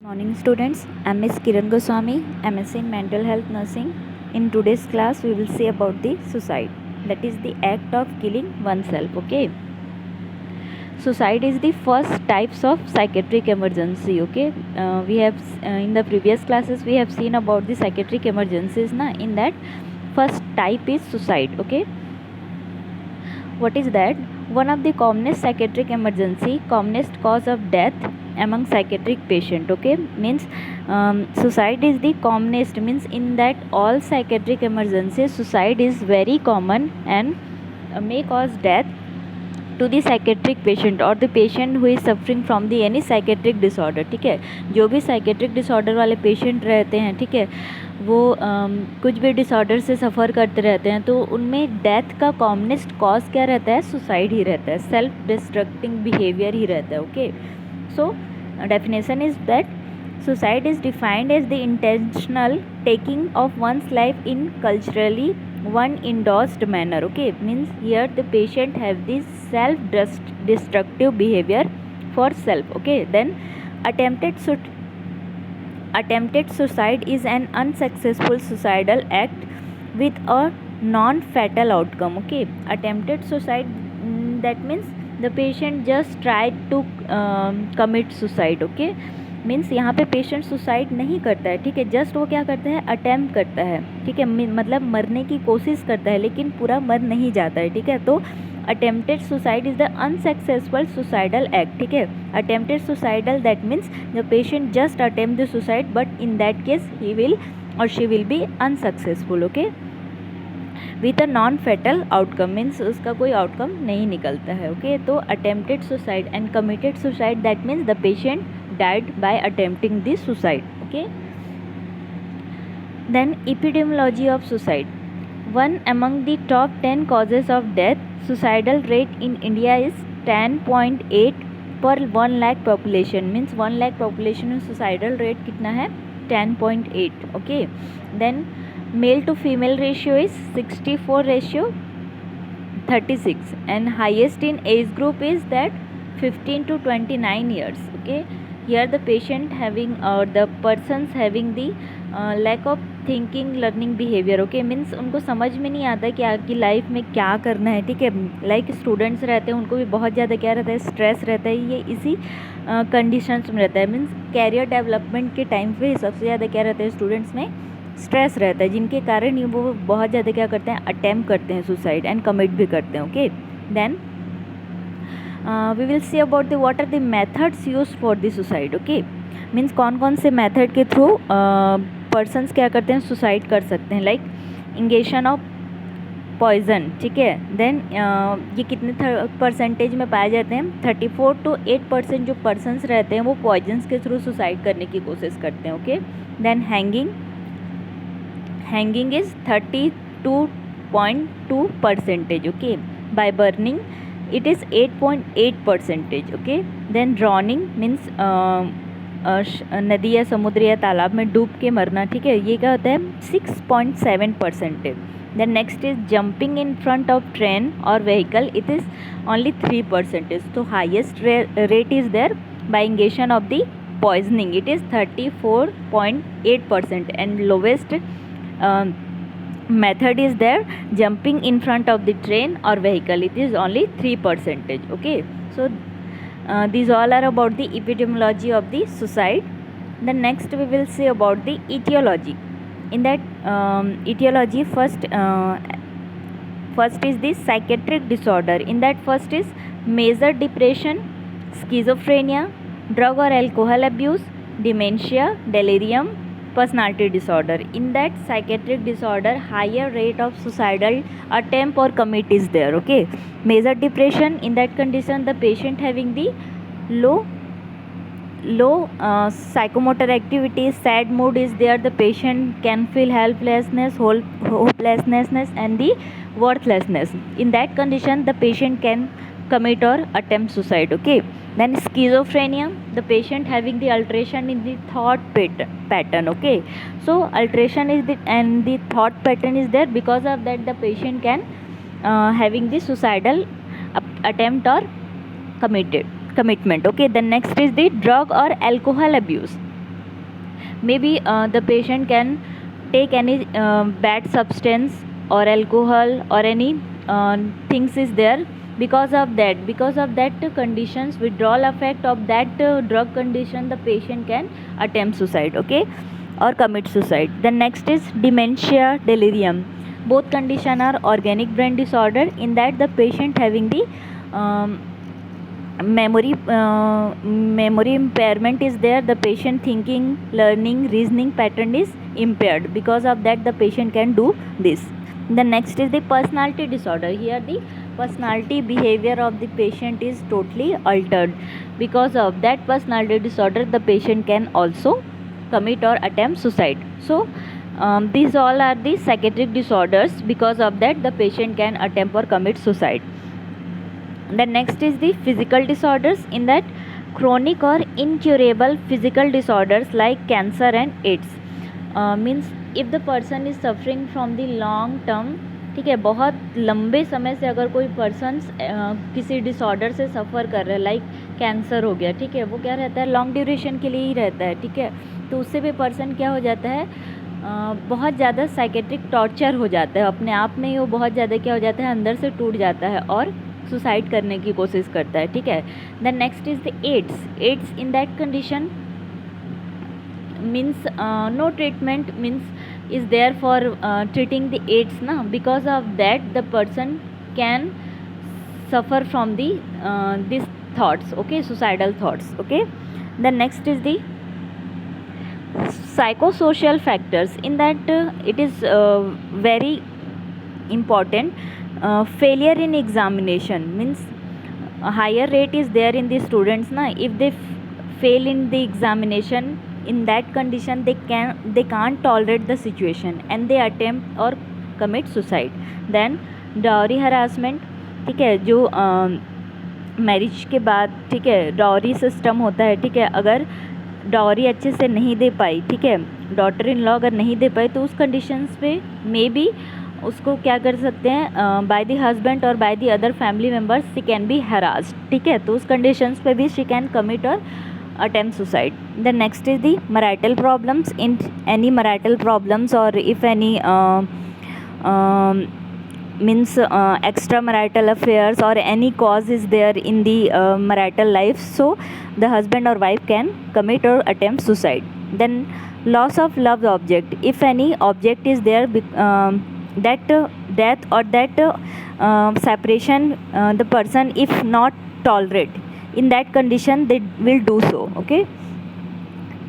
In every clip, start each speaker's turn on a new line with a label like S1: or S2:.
S1: Morning students, I'm Ms. Kiran Goswami, MSc in Mental Health Nursing. In today's class, we will see about the suicide. That is the act of killing oneself. Okay. Suicide is the first types of psychiatric emergency. Okay. We have in the previous classes we have seen about the psychiatric emergencies. In that first type is suicide. Okay. What is that? One of the commonest psychiatric emergency, commonest cause of death among psychiatric patient. Okay, means suicide is the commonest, means in that all psychiatric emergencies suicide is very common and may cause death to the psychiatric patient or the patient who is suffering from the any psychiatric disorder. ठीक है, जो भी psychiatric disorder वाले patient रहते हैं, ठीक है, वो कुछ भी डिसऑर्डर से सफ़र करते रहते हैं, तो उनमें डेथ का कॉमनेस्ट कॉज क्या रहता है? सुसाइड ही रहता है, सेल्फ डिस्ट्रक्टिंग बिहेवियर ही रहता है. Okay, so definition is that suicide is defined as the intentional taking of one's life in culturally one endorsed manner. Okay, means here the patient have this self destructive behavior for self. Okay, then attempted suicide is an unsuccessful suicidal act with a non fatal outcome. Okay, attempted suicide, that means the patient just tried to commit suicide. Okay, means यहाँ पे patient suicide नहीं करता है, ठीक है, just वो क्या करता है? अटैम्प्ट करता है, ठीक है, मतलब मरने की कोशिश करता है लेकिन पूरा मर नहीं जाता है, ठीक है. तो attempted suicide is the unsuccessful suicidal act. ठीक है, attempted suicidal that means the patient just attempt the suicide but in that case he will और she will be unsuccessful. Okay, with a non fatal outcome, means उसका कोई outcome नहीं निकलता है. Okay, तो attempted suicide and committed suicide that means the patient died by attempting the suicide. Okay, then epidemiology of suicide. One among the top 10 causes of death, suicidal rate in India is 10.8 per 1 lakh population. Means 1 lakh population में suicidal rate कितना है? 10.8. Okay, then male to female ratio is 64 ratio 36 and highest in age group is that 15 to 29 years. Okay, here the patient having or the persons having the lack of thinking learning behavior. Okay, means उनको समझ में नहीं आता कि आपकी life में क्या करना है. ठीक है, लाइक स्टूडेंट्स रहते हैं, उनको भी बहुत ज़्यादा क्या रहता है? स्ट्रेस रहता है. ये इसी कंडीशंस में रहता है. मीन्स कैरियर डेवलपमेंट के टाइम पे सबसे ज़्यादा क्या रहता है? स्टूडेंट्स में स्ट्रेस रहता है, जिनके कारण ही वो बहुत ज़्यादा क्या करते हैं? अटैम्प्ट करते हैं सुसाइड एंड कमिट भी करते हैं. Okay, then we will see about the what are the methods used for the suicide. Okay, means कौन कौन से मेथड के थ्रू पर्सन्स क्या करते हैं? सुसाइड कर सकते हैं. Like ingestion of poison. ठीक है, देन ये कितने परसेंटेज में पाए जाते हैं? 34 to 8% जो पर्सन्स रहते हैं वो पॉइजन्स के थ्रू सुसाइड करने की कोशिश करते हैं. Okay, then hanging is 32.2%. Okay, by burning it is 8.8%. Okay, then drowning means नदी या समुद्र या तालाब में डूब के मरना. ठीक है, ये क्या होता है? 6.7%. then next is jumping in front of train or vehicle, it is only 3%. so highest rate is there by ingestion of the poisoning, it is 34.8%, and lowest method is there jumping in front of the train or vehicle, it is only 3%. Okay, so these all are about the epidemiology of the suicide. Then next we will see about the etiology. In that etiology, first is the psychiatric disorder. In that first is major depression, schizophrenia, drug or alcohol abuse, dementia, delirium, personality disorder. In that psychiatric disorder, higher rate of suicidal attempt or commit is there. Okay, major depression, in that condition the patient having the low psychomotor activity, sad mood is there, the patient can feel helplessness, hopelessness and the worthlessness. In that condition the patient can commit or attempt suicide. Okay, then schizophrenia, the patient having the alteration in the thought pattern. Okay, so alteration is the thought pattern is there, because of that the patient can having the suicidal attempt or commitment. Okay, then next is the drug or alcohol abuse. maybe the patient can take any bad substance or alcohol or any things is there. Because of that conditions, withdrawal effect of that drug condition, the patient can attempt suicide, okay, or commit suicide. The next is dementia, delirium. Both condition are organic brain disorder, in that the patient having the memory impairment is there. The patient thinking, learning, reasoning pattern is impaired. Because of that the patient can do this. The next is the personality disorder. Here the personality behavior of the patient is totally altered. Because of that personality disorder, the patient can also commit or attempt suicide. So these all are the psychiatric disorders. Because of that the patient can attempt or commit suicide. The next is the physical disorders. In that, chronic or incurable physical disorders like cancer and AIDS. Means if the person is suffering from the long term, ठीक है, बहुत लंबे समय से अगर कोई person किसी disorder से सफ़र कर रहा है, लाइक कैंसर हो गया, ठीक है, वो क्या रहता है, लॉन्ग ड्यूरेशन के लिए ही रहता है, ठीक है, तो उससे भी पर्सन क्या हो जाता है, बहुत ज़्यादा साइकेट्रिक टॉर्चर हो जाता है, अपने आप में ही वो बहुत ज़्यादा क्या हो जाता है, अंदर से टूट जाता है और सुसाइड करने की कोशिश करता है, ठीक है. The next is the AIDS. In that condition means no treatment means is there for treating the AIDS ना. Because of that the person can suffer from the these thoughts, okay, suicidal thoughts, okay. The next is the psychosocial factors. In that it is very important. Failure in examination means a higher rate is there in the students na. If they fail in the examination, in that condition they can't tolerate the situation and they attempt or commit suicide. Then dowry harassment, ठीक है, जो marriage के बाद, ठीक है, dowry system होता है, ठीक है, अगर डॉरी अच्छे से नहीं दे पाई, ठीक है, डॉटर इन लॉ अगर नहीं दे पाई, तो उस कंडीशंस पे मे बी उसको क्या कर सकते हैं, बाय द हस्बैंड और by the other family members she can be harassed, ठीक है, तो उस कंडीशंस पे भी शी कैन कमिट और attempt suicide. The next is the marital problems. In any marital problems or if any means extramarital affairs or any cause is there in the marital life, so the husband or wife can commit or attempt suicide. Then loss of loved object. If any object is there, that death or that separation, the person if not tolerate, in that condition they will do so, okay.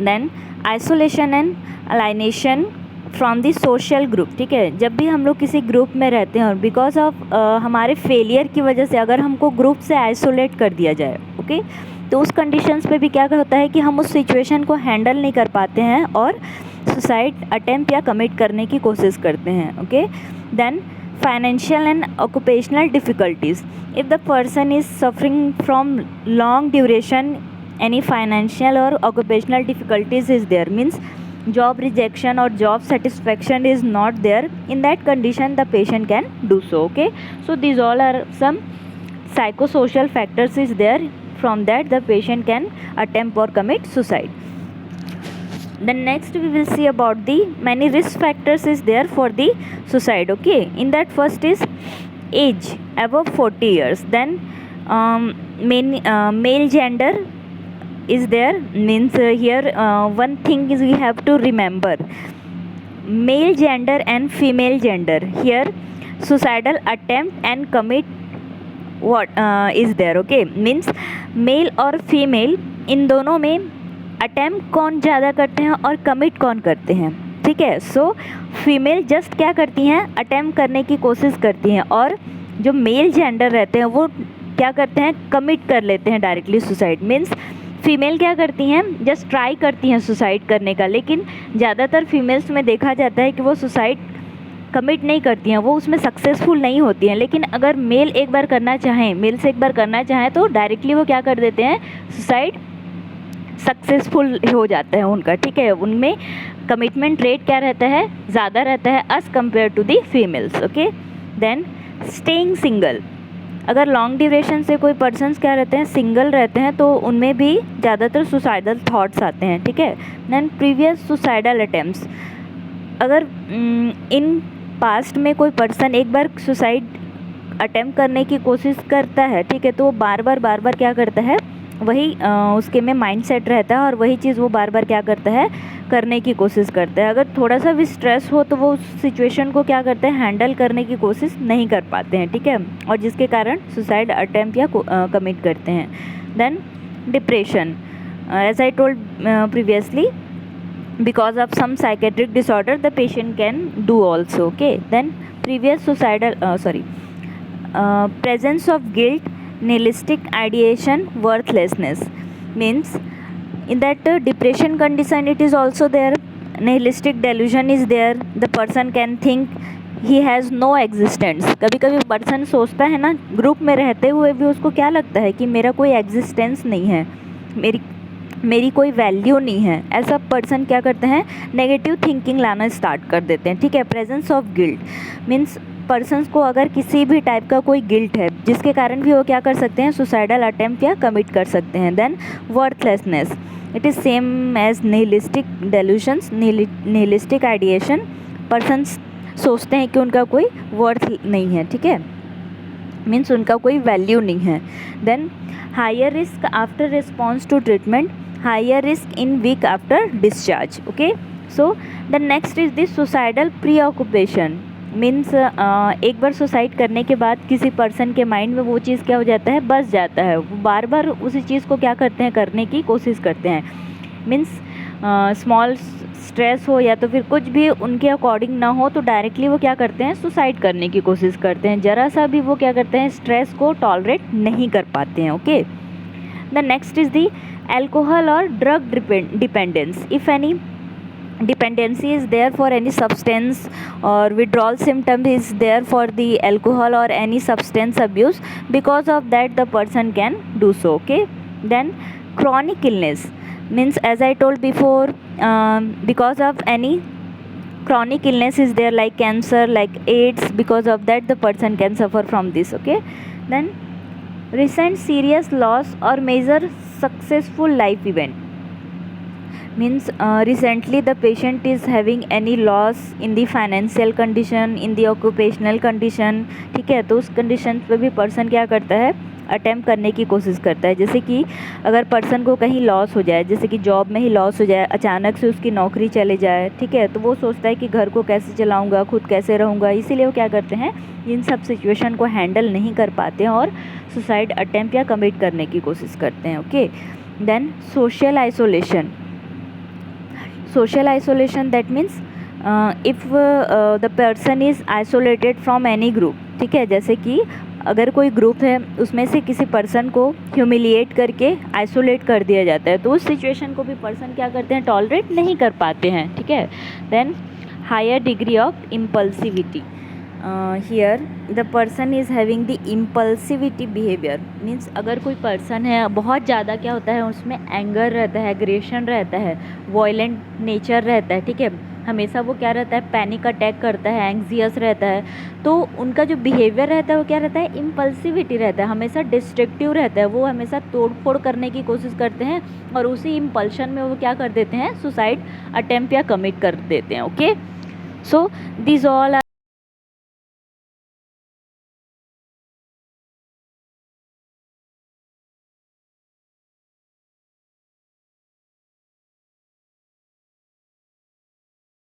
S1: Then isolation and alienation from the social group, ठीक है, जब भी हम लोग किसी group में रहते हैं और बिकॉज ऑफ हमारे फेलियर की वजह से अगर हमको ग्रुप से आइसोलेट कर दिया जाए, ओके, तो उस कंडीशंस पे भी क्या होता है कि हम उस सिचुएशन को हैंडल नहीं कर पाते हैं और सुसाइड अटेम्प्ट या कमिट करने की कोशिश करते हैं, okay. Then financial and occupational difficulties. If the person is suffering from long duration any financial और occupational difficulties is there, means job rejection or job satisfaction is not there, in that condition the patient can do so, okay. So these all are some psychosocial factors is there, from that the patient can attempt or commit suicide. Then next we will see about the many risk factors is there for the suicide, okay. In that first is age above 40 years. Then male gender is there, means here one thing is we have to remember, male gender and female gender. Here suicidal attempt and commit what is there, okay, means male और female इन दोनों में attempt कौन ज़्यादा करते हैं और commit कौन करते हैं, ठीक है. सो फीमेल जस्ट क्या करती हैं, अटैम्प्ट करने की कोशिश करती हैं, और जो मेल जेंडर रहते हैं वो क्या करते हैं, कमिट कर लेते हैं डायरेक्टली सुसाइड. मीन्स फीमेल क्या करती हैं, जस्ट ट्राई करती हैं सुसाइड करने का, लेकिन ज़्यादातर फीमेल्स में देखा जाता है कि वो सुसाइड कमिट नहीं करती हैं, वो उसमें सक्सेसफुल नहीं होती हैं. लेकिन अगर मेल एक बार करना चाहें, मेल से एक बार करना चाहें, तो डायरेक्टली वो क्या कर देते हैं, सुसाइड सक्सेसफुल हो जाता है उनका, ठीक है. उनमें कमिटमेंट रेट क्या रहता है, ज़्यादा रहता है as compare to the females, okay. Then staying single. अगर लॉन्ग ड्यूरेशन से कोई पर्सन्स क्या रहते हैं, सिंगल रहते हैं, तो उनमें भी ज़्यादातर सुसाइडल थॉट्स आते हैं, ठीक है। देन प्रीवियस सुसाइडल अटेम्प्ट्स, अगर इन पास्ट में कोई पर्सन एक बार सुसाइड अटेम्प्ट करने की कोशिश करता है, ठीक है, तो वो बार बार क्या करता है, वही उसके में माइंड सेट रहता है और वही चीज़ वो बार बार क्या करता है, करने की कोशिश करता है। अगर थोड़ा सा भी स्ट्रेस हो तो वो उस सिचुएशन को क्या करते हैं, हैंडल करने की कोशिश नहीं कर पाते हैं, ठीक है, और जिसके कारण सुसाइड अटेम्प्ट या कमिट करते हैं। Then depression, as I told previously, because of some psychiatric disorder the patient can do also, okay. Then previous suicidal presence of guilt, nihilistic ideation, worthlessness, means in that depression condition it is also there, nihilistic delusion is there, the person can think he has no existence. कभी कभी person सोचता है ना, group में रहते हुए भी उसको क्या लगता है कि मेरा कोई एग्जिस्टेंस नहीं है, मेरी कोई वैल्यू नहीं है। ऐसा पर्सन क्या करते हैं, नेगेटिव थिंकिंग लाना स्टार्ट कर देते हैं, ठीक है। Presence of guilt means persons को अगर किसी भी टाइप का कोई गिल्ट है जिसके कारण भी वो क्या कर सकते हैं, सुसाइडल अटेम्प्ट या कमिट कर सकते हैं। Then worthlessness, it is same as nihilistic delusions, nihilistic ideation, persons सोचते हैं कि उनका कोई वर्थ नहीं है, ठीक है, मीन्स उनका कोई वैल्यू नहीं है। Then higher risk after response to treatment, higher risk in week after discharge, okay. So the next is this suicidal preoccupation, means एक बार सुसाइड करने के बाद किसी पर्सन के माइंड में वो चीज़ क्या हो जाता है, बस जाता है, वो बार बार उसी चीज़ को क्या करते हैं, करने की कोशिश करते हैं। मीन्स स्मॉल स्ट्रेस हो या तो फिर कुछ भी उनके अकॉर्डिंग ना हो तो डायरेक्टली वो क्या करते हैं, सुसाइड करने की कोशिश करते हैं। ज़रा सा भी वो क्या करते हैं, स्ट्रेस को टॉलरेट नहीं कर पाते हैं, okay. The next is the alcohol और drug dependence, if any dependency is there for any substance or withdrawal symptom is there for the alcohol or any substance abuse, because of that the person can do so, okay. Then chronic illness means, as I told before, because of any chronic illness is there like cancer, like AIDS, because of that the person can suffer from this, okay. Then recent serious loss or major successful life event means recently the patient is having any loss in the financial condition, in the occupational condition, ठीक है, तो उस condition पे भी person क्या करता है, attempt करने की कोशिश करता है। जैसे कि अगर पर्सन को कहीं लॉस हो जाए, जैसे कि जॉब में ही लॉस हो जाए, अचानक से उसकी नौकरी चले जाए, ठीक है, तो वो सोचता है कि घर को कैसे चलाऊंगा, खुद कैसे रहूँगा, इसीलिए वो क्या करते हैं, इन सब सिचुएशन को हैंडल नहीं कर पाते हैं और सुसाइड अटैम्प्ट या कमिट करने की कोशिश करते हैं, okay. Then social isolation, social isolation that means if the person is isolated from any group, ठीक है, जैसे कि अगर कोई ग्रुप है उसमें से किसी पर्सन को ह्यूमिलिएट करके आइसोलेट कर दिया जाता है, तो उस सिचुएशन को भी पर्सन क्या करते हैं, टॉलरेट नहीं कर पाते हैं, ठीक है। Then higher degree of impulsivity, here the person is having the impulsivity behaviour, means अगर कोई पर्सन है बहुत ज़्यादा क्या होता है, उसमें एंगर रहता है, एग्रेशन रहता है, वॉयलेंट नेचर रहता है, ठीक है, हमेशा वो क्या रहता है, पैनिक अटैक करता है, एंग्जियस रहता है, तो उनका जो बिहेवियर रहता है वो क्या रहता है, इम्पल्सिविटी रहता है, हमेशा डिस्ट्रक्टिव रहता है, वो हमेशा तोड़ फोड़ करने की कोशिश करते हैं और उसी इम्पल्शन में वो क्या कर देते हैं, सुसाइड अटेम्प्ट या कमिट कर देते हैं, ओके। So this all